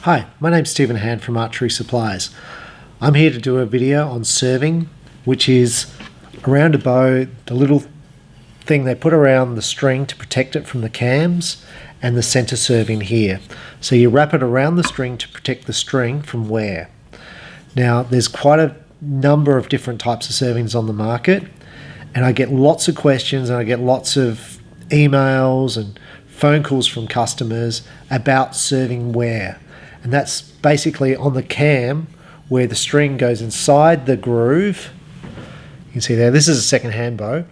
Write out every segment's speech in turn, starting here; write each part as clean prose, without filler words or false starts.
Hi, my name's Stephen Hand from Archery Supplies. I'm here to do a video on serving, which is around a bow, the little thing they put around the string to protect it from the cams, and the center serving here. So you wrap it around the string to protect the string from wear. Now there's quite a number of different types of servings on the market, and I get lots of questions and I get lots of emails and phone calls from customers about serving wear. And that's basically on the cam where the string goes inside the groove. You can see there, this is a second-hand bow.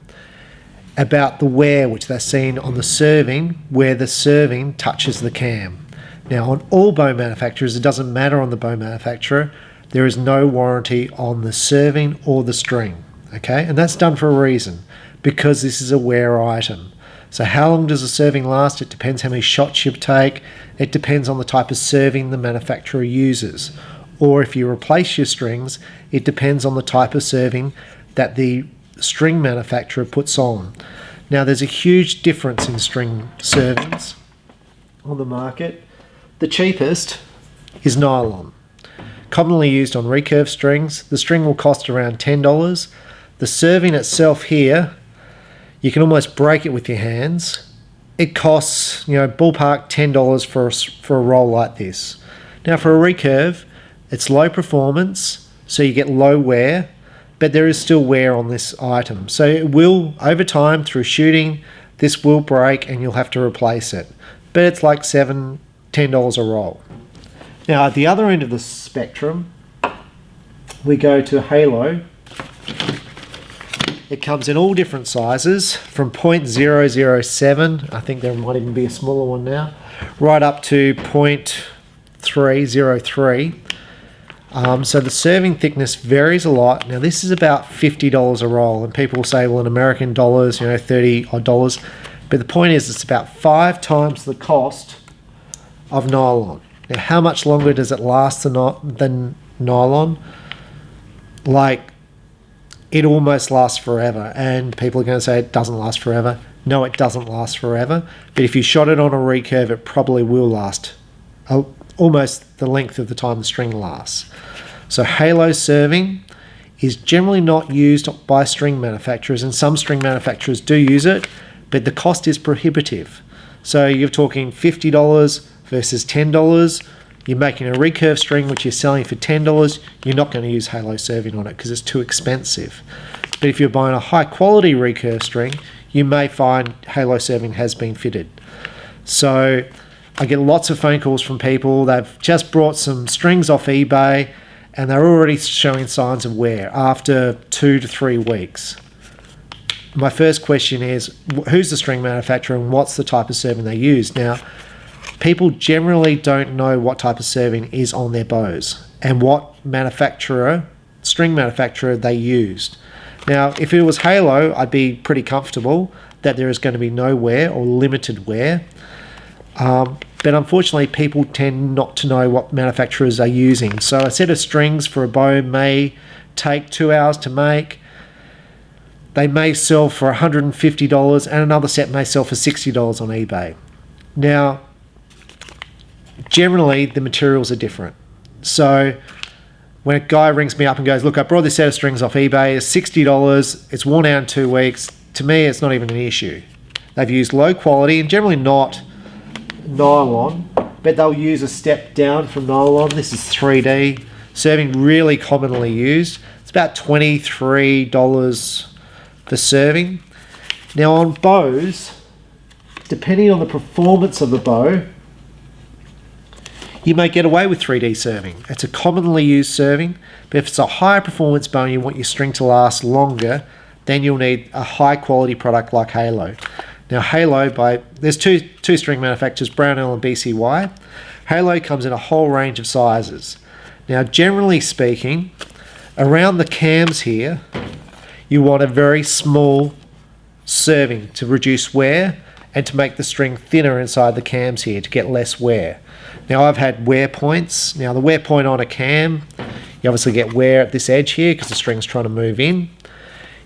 About the wear which they're seeing on the serving, where the serving touches the cam. Now on all bow manufacturers, it doesn't matter on the bow manufacturer, there is no warranty on the serving or the string. Okay, and that's done for a reason, because this is a wear item. So how long does a serving last? It depends how many shots you take. It depends on the type of serving the manufacturer uses. Or if you replace your strings, it depends on the type of serving that the string manufacturer puts on. Now there's a huge difference in string servings on the market. The cheapest is nylon. Commonly used on recurve strings. The string will cost around $10. The serving itself here, you can almost break it with your hands. It costs, ballpark $10 for a roll like this. Now for a recurve, it's low performance, so you get low wear, but there is still wear on this item. So it will, over time, through shooting, this will break and you'll have to replace it. But it's like $7, $10 a roll. Now at the other end of the spectrum, we go to Halo. It comes in all different sizes, from .007, I think there might even be a smaller one now, right up to .303. So the serving thickness varies a lot. Now this is about $50 a roll, and people will say, well, in American dollars, $30 odd. But the point is, it's about 5 times the cost of nylon. Now, how much longer does it last than nylon? It almost lasts forever, and people are going to say it doesn't last forever. No, it doesn't last forever, but if you shot it on a recurve, it probably will last almost the length of the time the string lasts. So halo serving is generally not used by string manufacturers, and some string manufacturers do use it, but the cost is prohibitive. So you're talking $50 versus $10. You're making a recurve string which you're selling for $10, you're not going to use halo serving on it because it's too expensive. But if you're buying a high quality recurve string, you may find halo serving has been fitted. So I get lots of phone calls from people. They've just brought some strings off eBay and they're already showing signs of wear after 2 to 3 weeks. My first question is, who's the string manufacturer and what's the type of serving they use? Now, people generally don't know what type of serving is on their bows and what string manufacturer they used. Now, if it was halo, I'd be pretty comfortable that there is going to be no wear or limited wear. But unfortunately, people tend not to know what manufacturers are using. So a set of strings for a bow may take 2 hours to make. They may sell for $150 and another set may sell for $60 on eBay. Now, generally, the materials are different. So when a guy rings me up and goes, look, I brought this set of strings off eBay, it's $60, it's worn out in 2 weeks, to me, it's not even an issue. They've used low quality and generally not nylon, but they'll use a step down from nylon. This is 3D. Serving really commonly used. It's about $23 for serving. Now on bows, depending on the performance of the bow, you may get away with 3D serving. It's a commonly used serving, but if it's a higher performance bow and you want your string to last longer, then you'll need a high quality product like Halo. Now Halo, there's two string manufacturers, Brownell and BCY. Halo comes in a whole range of sizes. Now generally speaking, around the cams here, you want a very small serving to reduce wear and to make the string thinner inside the cams here to get less wear. Now I've had wear points. Now the wear point on a cam, you obviously get wear at this edge here because the string's trying to move in.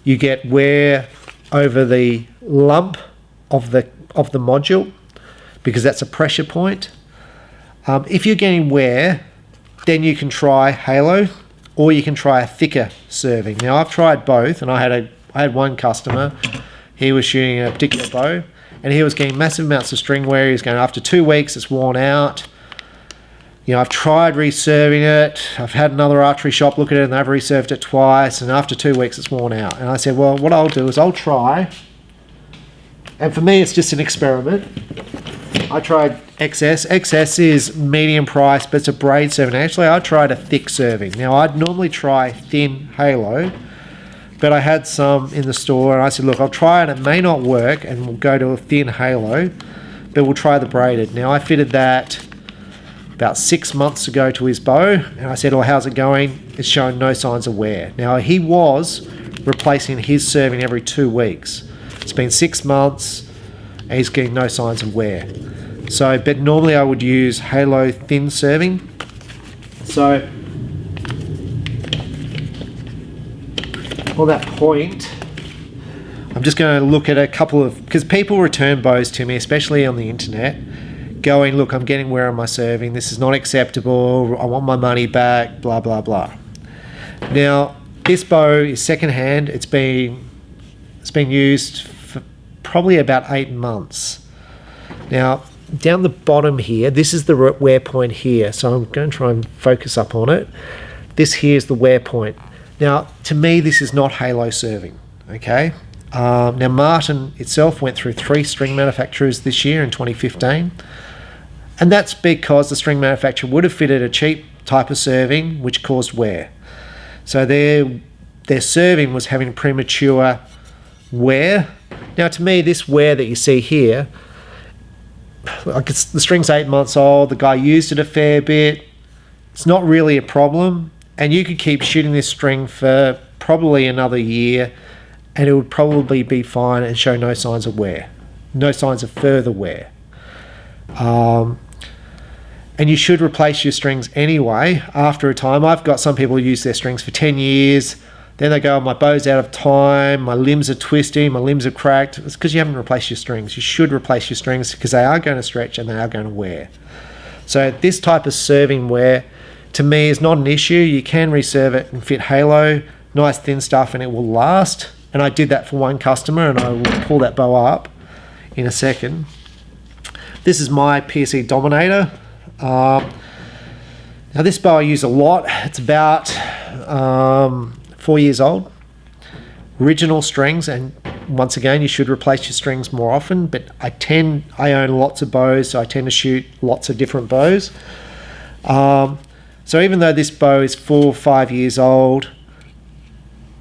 You get wear over the lump of the module because that's a pressure point. If you're getting wear, then you can try halo, or you can try a thicker serving. Now I've tried both, and I had one customer. He was shooting a particular bow, and he was getting massive amounts of string wear. He was going, after 2 weeks, it's worn out. I've tried reserving it. I've had another archery shop look at it, and they've reserved it twice, and after 2 weeks, it's worn out. And I said, well, what I'll do is I'll try, and for me, it's just an experiment. I tried XS. XS is medium price, but it's a braid serving. Actually, I tried a thick serving. Now, I'd normally try thin halo, but I had some in the store, and I said, look, I'll try it. It may not work, and we'll go to a thin halo, but we'll try the braided. Now, I fitted that about 6 months ago to his bow, and I said, oh, how's it going? It's showing no signs of wear. Now, he was replacing his serving every 2 weeks. It's been 6 months, and he's getting no signs of wear. So, but normally I would use halo thin serving. So, on that point, I'm just going to look at a couple of, because people return bows to me, especially on the internet, going, look, I'm getting wear on my serving, this is not acceptable, I want my money back, blah, blah, blah. Now, this bow is secondhand. It's been used for probably about 8 months. Now, down the bottom here, this is the wear point here, so I'm going to try and focus up on it. This here is the wear point. Now, to me, this is not halo serving, okay? Now, Martin itself went through 3 string manufacturers this year in 2015, and that's because the string manufacturer would have fitted a cheap type of serving which caused wear. So their serving was having premature wear. Now, to me, this wear that you see here, like the string's 8 months old, the guy used it a fair bit, it's not really a problem, and you could keep shooting this string for probably another year and it would probably be fine and show no signs of wear, no signs of further wear. And you should replace your strings anyway after a time. I've got some people who use their strings for 10 years, then they go, my bow's out of time, my limbs are twisting, my limbs are cracked. It's because you haven't replaced your strings. You should replace your strings because they are going to stretch and they are going to wear. So this type of serving wear, to me, is not an issue. You can reserve it and fit halo, nice thin stuff, and it will last. And I did that for one customer, and I will pull that bow up in a second. This is my PSE Dominator. Now this bow I use a lot. It's about 4 years old. Original strings, and once again, you should replace your strings more often, but I own lots of bows, so I tend to shoot lots of different bows. So even though this bow is 4 or 5 years old,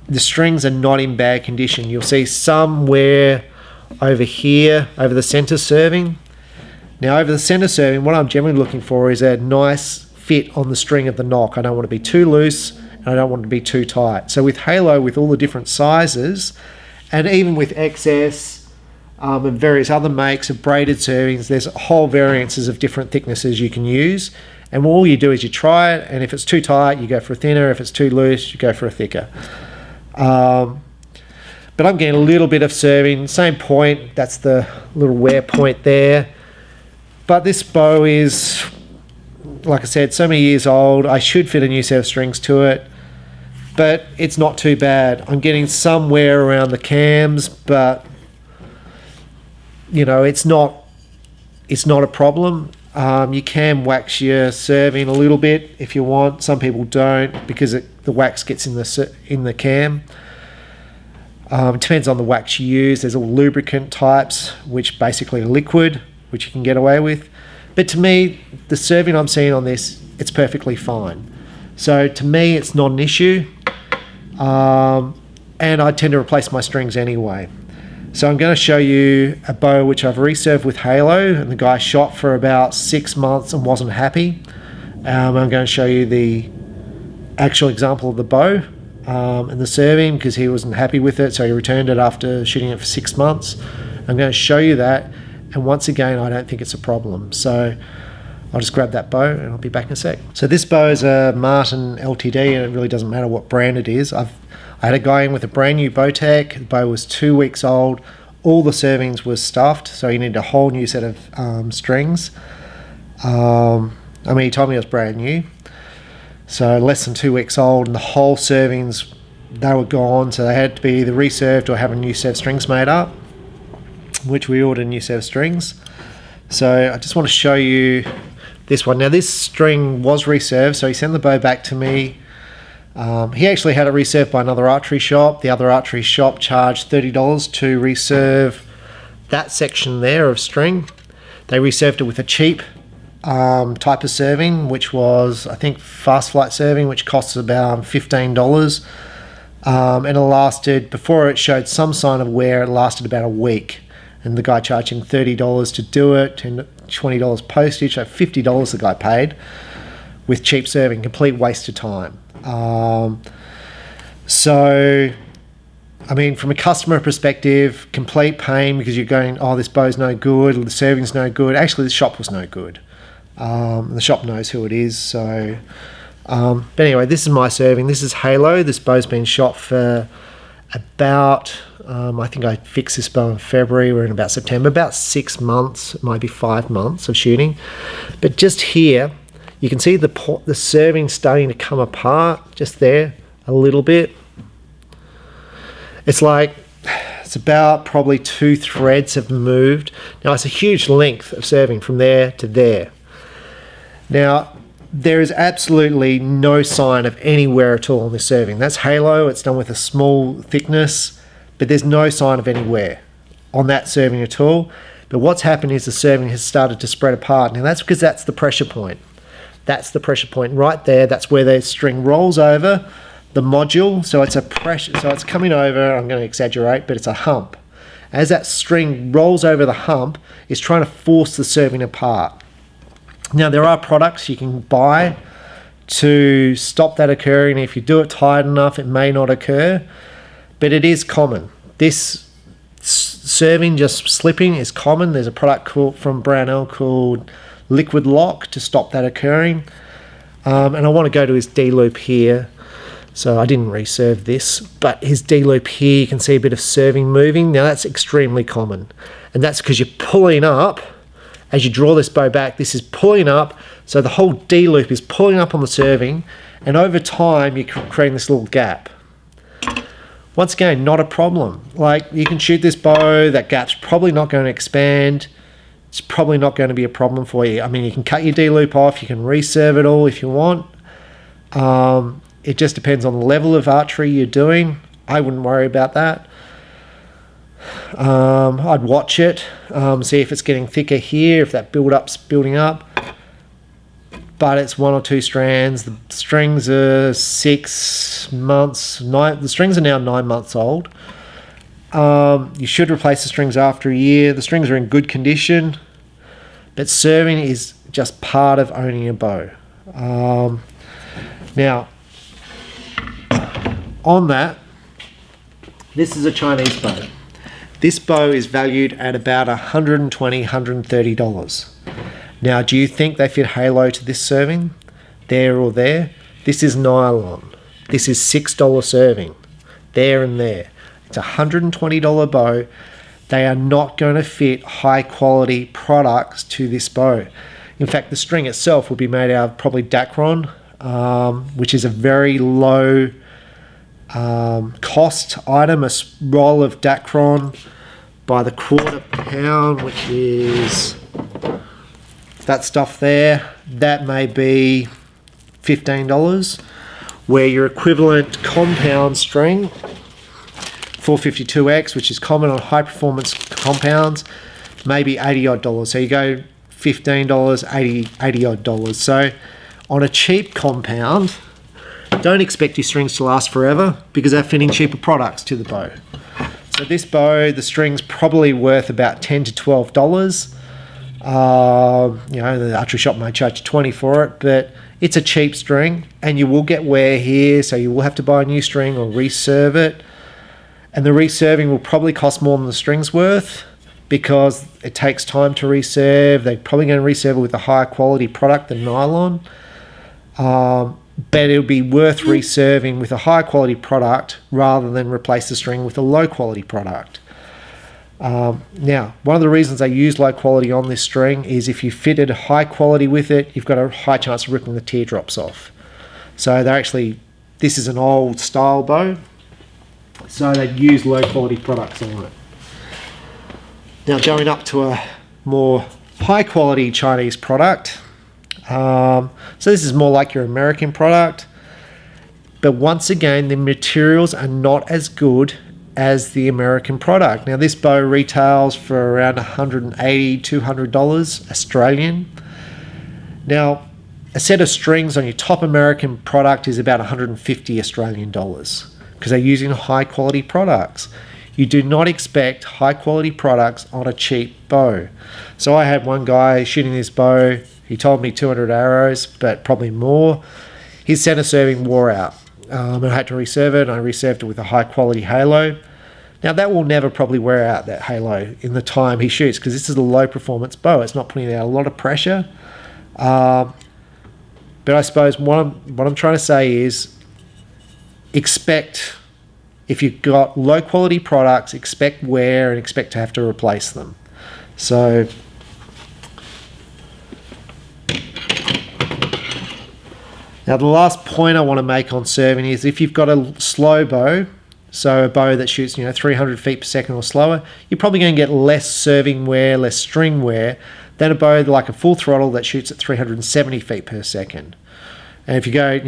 the strings are not in bad condition. You'll see some wear over here, over the center serving. Now over the center serving, what I'm generally looking for is a nice fit on the string of the nock. I don't want to be too loose, and I don't want it to be too tight. So with halo, with all the different sizes, and even with XS and various other makes of braided servings, there's whole variances of different thicknesses you can use. And all you do is you try it, and if it's too tight, you go for a thinner. If it's too loose, you go for a thicker. But I'm getting a little bit of serving, same point, that's the little wear point there. But this bow is, like I said, so many years old. I should fit a new set of strings to it, but it's not too bad. I'm getting some wear around the cams, but you know, it's not a problem. You can wax your serving a little bit if you want. Some people don't because the wax gets in the cam. It depends on the wax you use. There's all lubricant types, which basically are liquid, which you can get away with. But to me, the serving I'm seeing on this, it's perfectly fine. So to me, it's not an issue. And I tend to replace my strings anyway. So I'm going to show you a bow which I've reserved with halo, and the guy shot for about 6 months and wasn't happy. I'm going to show you the actual example of the bow and the serving because he wasn't happy with it, so he returned it after shooting it for 6 months. I'm going to show you that, and once again, I don't think it's a problem. So I'll just grab that bow and I'll be back in a sec. So this bow is a Martin LTD, and it really doesn't matter what brand it is. I had a guy in with a brand new bow tech. The bow was 2 weeks old. All the servings were stuffed, so he needed a whole new set of strings. I mean, he told me it was brand new. So less than 2 weeks old, and the whole servings, they were gone. So they had to be either reserved or have a new set of strings made up, which we ordered a new set of strings. So I just want to show you this one. Now this string was reserved, so he sent the bow back to me. He actually had it reserved by another archery shop. The other archery shop charged $30 to reserve that section there of string. They reserved it with a cheap type of serving, which was, I think, fast flight serving, which costs about $15. And it lasted, before it showed some sign of wear, it lasted about a week. And the guy charged him $30 to do it and $20 postage, so $50 the guy paid with cheap serving, complete waste of time. So, I mean, from a customer perspective, complete pain, because you're going, oh, this bow's no good, the serving's no good. Actually, the shop was no good. The shop knows who it is. So, but anyway, this is my serving. This is Halo. This bow's been shot for about, I think I fixed this bow in February. We're in about September, about 6 months, maybe 5 months of shooting. But just here, you can see the serving starting to come apart just there a little bit. It's like, it's about probably 2 threads have moved. Now it's a huge length of serving from there to there. Now, there is absolutely no sign of any wear at all on this serving. That's Halo, it's done with a small thickness, but there's no sign of any wear on that serving at all. But what's happened is the serving has started to spread apart. Now that's because that's the pressure point. That's the pressure point right there. That's where the string rolls over the module. So it's a pressure, so it's coming over, I'm going to exaggerate, but it's a hump. As that string rolls over the hump, it's trying to force the serving apart. Now there are products you can buy to stop that occurring. If you do it tight enough, it may not occur, but it is common. This serving just slipping is common. There's a product from Brownell called Liquid Lock to stop that occurring. And I want to go to his D-loop here. So I didn't reserve this, but his D-loop here, you can see a bit of serving moving. Now that's extremely common, and that's because you're pulling up. As you draw this bow back, this is pulling up, so the whole D-loop is pulling up on the serving, and over time you're creating this little gap. Once again, not a problem. Like, you can shoot this bow, that gap's probably not going to expand. It's probably not going to be a problem for you. I mean, you can cut your D-loop off, you can reserve it all if you want. It just depends on the level of archery you're doing. I wouldn't worry about that. I'd watch it, see if it's getting thicker here, if that build-up's building up. But it's 1 or 2 strands. The strings are 6 months. The strings are now 9 months old. You should replace the strings after a year. The strings are in good condition, but serving is just part of owning a bow. Now, on that, this is a Chinese bow. This bow is valued at about $120, $130. Now, do you think they fit Halo to this serving? There or there? This is nylon. This is $6 serving. There and there. It's a $120 bow. They are not going to fit high quality products to this bow. In fact, the string itself will be made out of probably Dacron, which is a very low cost item. A roll of Dacron by the quarter pound, which is that stuff there, that may be $15, where your equivalent compound string, 452X, which is common on high performance compounds, maybe $80 odd. So you go $15, $80 odd. So on a cheap compound, don't expect your strings to last forever, because they're fitting cheaper products to the bow. So this bow, the string's probably worth about $10 to $12. You know, the archery shop may charge you $20 for it, but it's a cheap string, and you will get wear here, so you will have to buy a new string or reserve it. And the reserving will probably cost more than the string's worth, because it takes time to reserve. They're probably going to reserve it with a higher quality product than nylon. But it'll be worth reserving with a high quality product rather than replace the string with a low quality product. Now, one of the reasons I use low quality on this string is if you fitted high quality with it, you've got a high chance of ripping the teardrops off. So this is an old style bow, so they use low quality products on it. Now going up to a more high quality Chinese product. So this is more like your American product, but once again the materials are not as good as the American product. Now this bow retails for around $180, $200 Australian. Now a set of strings on your top American product is about 150 Australian dollars because they're using high quality products. You do not expect high quality products on a cheap bow. So I had one guy shooting this bow, he told me 200 arrows, but probably more. His center serving wore out. I had to reserve it, and I reserved it with a high quality halo. Now that will never probably wear out, that halo, in the time he shoots, because this is a low performance bow. It's not putting out a lot of pressure. But I suppose what I'm trying to say is expect, if you've got low quality products, expect wear and expect to have to replace them. So now the last point I want to make on serving is if you've got a slow bow, so a bow that shoots 300 feet per second or slower, you're probably going to get less serving wear, less string wear than a bow like a full throttle that shoots at 370 feet per second. And if you go,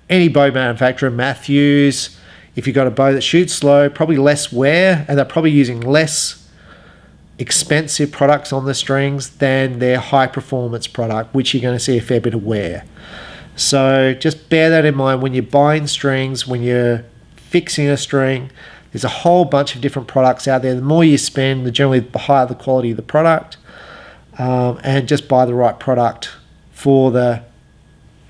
any bow manufacturer, Matthews, if you've got a bow that shoots slow, probably less wear, and they're probably using less expensive products on the strings than their high performance product, which you're going to see a fair bit of wear. So just bear that in mind when you're buying strings, when you're fixing a string. There's a whole bunch of different products out there. The more you spend, the higher the quality of the product. And just buy the right product for the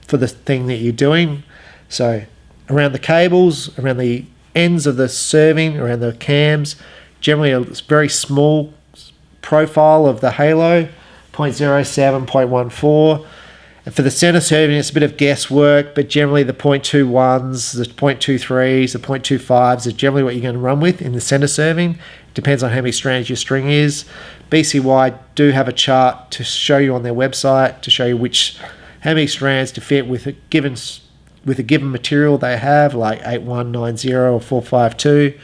thing that you're doing. So around the cables, around the ends of the serving, around the cams, generally a very small profile of the halo, 0.07, 0.14. And for the center serving, it's a bit of guesswork, but generally the 0.21s, the 0.23s, the 0.25s are generally what you're going to run with in the center serving. Depends on how many strands your string is. BCY do have a chart to show you on their website to show you how many strands to fit with a given material they have, like 8190 or 452,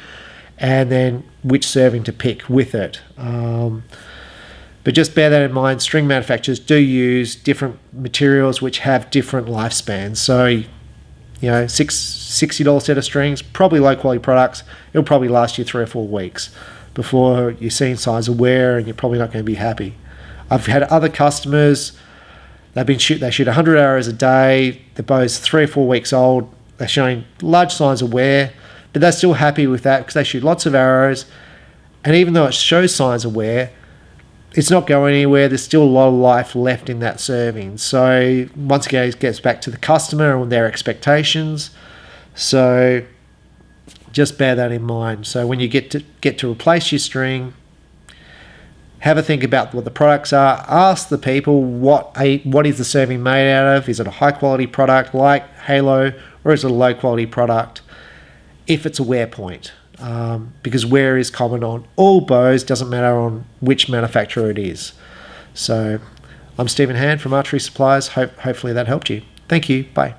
and then which serving to pick with it. But just bear that in mind, string manufacturers do use different materials which have different lifespans. So, $60 set of strings, probably low quality products, it'll probably last you 3 or 4 weeks before you're seeing signs of wear and you're probably not going to be happy. I've had other customers, they shoot 100 arrows a day, the bow's 3 or 4 weeks old, they're showing large signs of wear, but they're still happy with that because they shoot lots of arrows, and even though it shows signs of wear, it's not going anywhere. There's still a lot of life left in that serving. So once again, it gets back to the customer and their expectations. So just bear that in mind. So when you get to replace your string, have a think about what the products are. Ask the people what is the serving made out of. Is it a high quality product like Halo, or is it a low quality product? If it's a wear point. Because wear is common on all bows, doesn't matter on which manufacturer it is. So I'm Stephen Hand from Archery Supplies. Hopefully that helped you. Thank you. Bye.